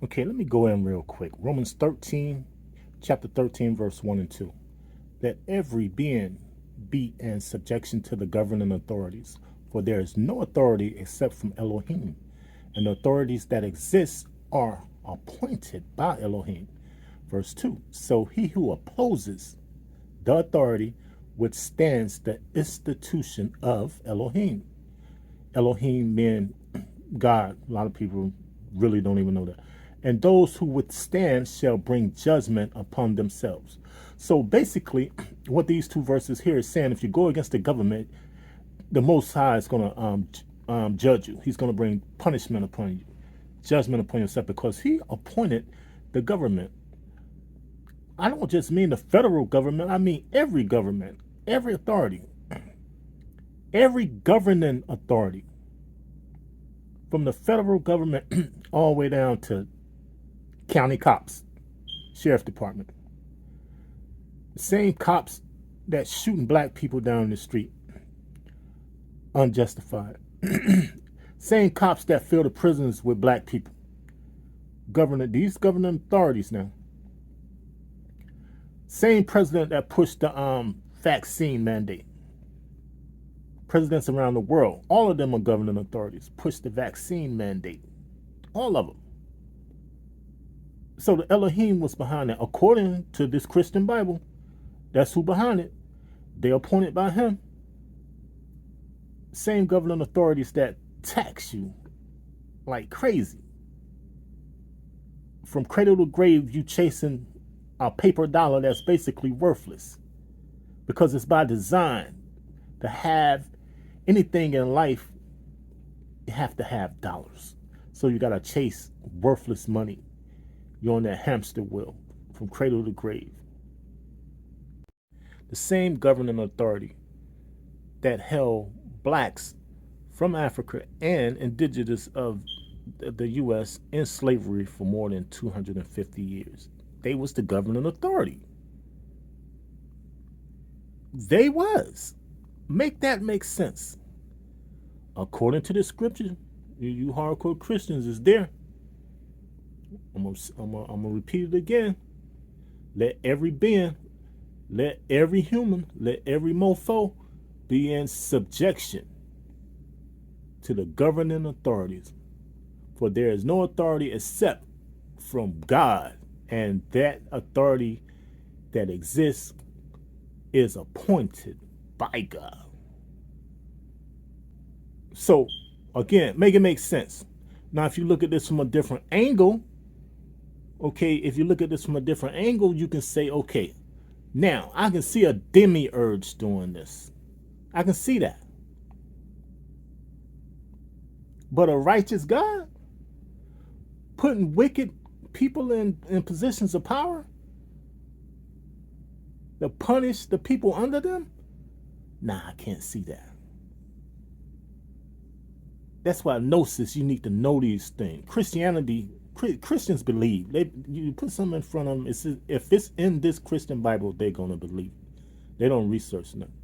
Okay, let me go in real quick. Romans 13, chapter 13, verse 1 and 2. Let every being be in subjection to the governing authorities, for there is no authority except from Elohim, and the authorities that exist are appointed by Elohim. Verse 2. So he who opposes the authority withstands the institution of Elohim. Elohim meaning God. A lot of people really don't even know that. And those who withstand shall bring judgment upon themselves. So basically, what these two verses here is saying, if you go against the government, the Most High is going to judge you. He's going to bring punishment upon you, judgment upon yourself, because He appointed the government. I don't just mean the federal government. I mean every government, every authority, every governing authority, from the federal government all the way down to county cops, sheriff department. The same cops that shooting black people down the street, unjustified. Same cops that fill the prisons with black people. These governing authorities now. Same president that pushed the vaccine mandate. Presidents around the world, all of them are governing authorities, pushed the vaccine mandate. All of them. So the Elohim was behind it. According to this Christian Bible, that's who behind it. They appointed by him. Same governing authorities that tax you like crazy. From cradle to grave, you chasing a paper dollar that's basically worthless. Because it's by design. To have anything in life, you have to have dollars. So you got to chase worthless money. You're on that hamster wheel from cradle to grave. The same governing authority that held blacks from Africa and indigenous of the U.S. in slavery for more than 250 years. They was the governing authority. They was. Make that make sense. According to the scripture, you hardcore Christians is there. I'm gonna repeat it again. Let every being, let every human, let every mofo be in subjection to the governing authorities. For there is no authority except from God, and that authority that exists is appointed by God. So, again, make it make sense. Now, if you look at this from a different angle, if you look at this from a different angle, you can say, okay, now I can see a demiurge doing this. I can see that. But a righteous God putting wicked people in positions of power to punish the people under them? Nah, I can't see that. That's why gnosis, you need to know these things. Christians believe. You put something in front of them, if it's in this Christian Bible, they're going to believe. They don't research nothing.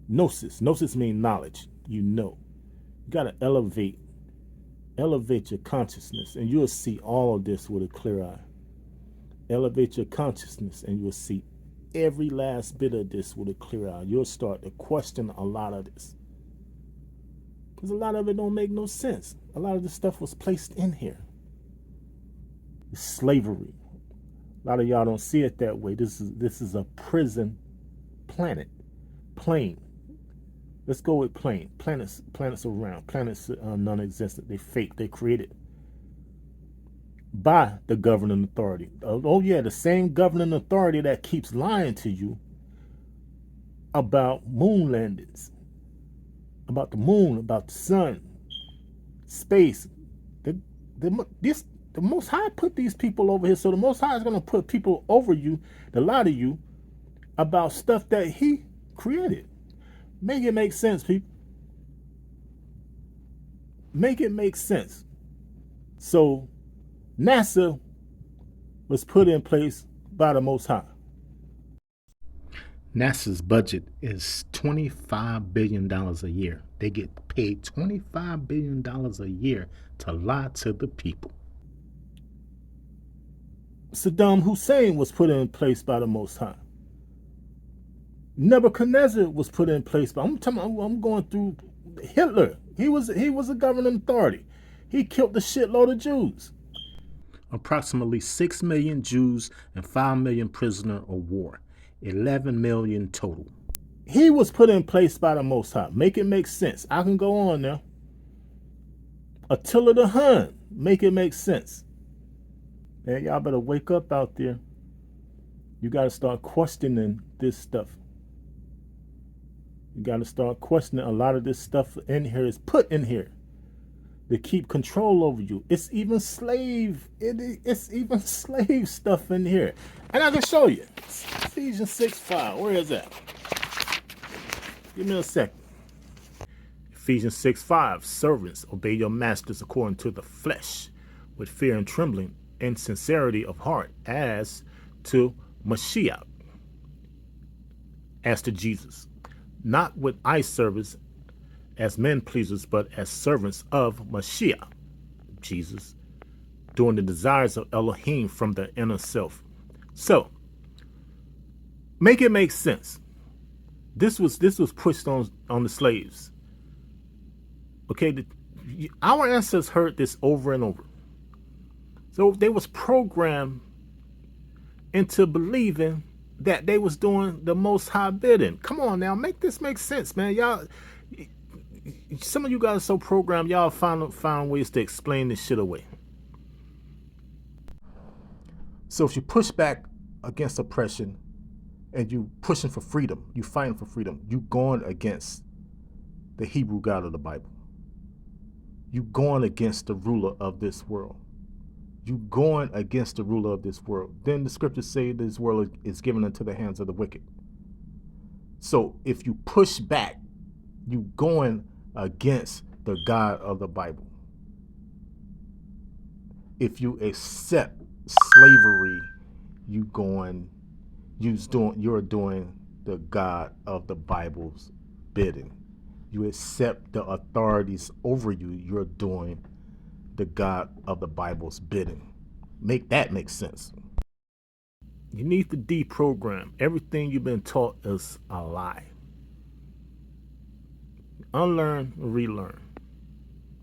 Gnosis means knowledge. You know. You got to elevate your consciousness, and you'll see all of this with a clear eye. Elevate your consciousness, and you'll see every last bit of this with a clear eye. You'll start to question a lot of this. Because a lot of it don't make no sense. A lot of this stuff was placed in here. It's slavery. A lot of y'all don't see it that way. This is a prison plane. Let's go with plane. Planets are round. Planets are non-existent. They fake. They created by the governing authority. Oh yeah, the same governing authority that keeps lying to you about moon landings, about the moon, about the sun, space. The Most High put these people over here, so the Most High is going to put people over you to lie to you about stuff that He created. Make it make sense, people. Make it make sense. So NASA was put in place by the Most High. NASA's budget is $25 billion a year. They get paid $25 billion a year to lie to the people. Saddam Hussein was put in place by the Most High. Nebuchadnezzar was put in place by. I'm going through Hitler. He was a governing authority. He killed the shitload of Jews. Approximately 6 million Jews and 5 million prisoners of war. 11 million total. He was put in place by the Most High. Make it make sense. I can go on now. Attila the Hun. Make it make sense. Man, y'all better wake up out there. You got to start questioning this stuff. You got to start questioning a lot of this stuff in here is put in here to keep control over you. It's even slave. It's even slave stuff in here. And I can show you. Ephesians 6:5. Where is that? Give me a second. Ephesians 6:5. Servants, obey your masters according to the flesh, with fear and trembling and sincerity of heart, as to Mashiach, as to Jesus, not with eye service as men pleasers, but as servants of Mashiach, Jesus, doing the desires of Elohim from the inner self. So, make it make sense. This was pushed on the slaves. Okay, our ancestors heard this over and over. So they was programmed into believing that they was doing the Most High bidding. Come on now, make this make sense, man. Y'all, some of you guys are so programmed, y'all found ways to explain this shit away. So if you push back against oppression and you pushing for freedom, you fighting for freedom, you going against the Hebrew God of the Bible. You going against the ruler of this world. You going against the ruler of this world. Then the scriptures say this world is given into the hands of the wicked. So if you push back, you going against the God of the Bible. If you accept slavery, you're doing the God of the Bible's bidding. You accept the authorities over you, you're doing the God of the Bible's bidding. Make that make sense. You need to deprogram. Everything you've been taught is a lie. Unlearn, relearn.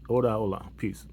Hola, hola. Peace.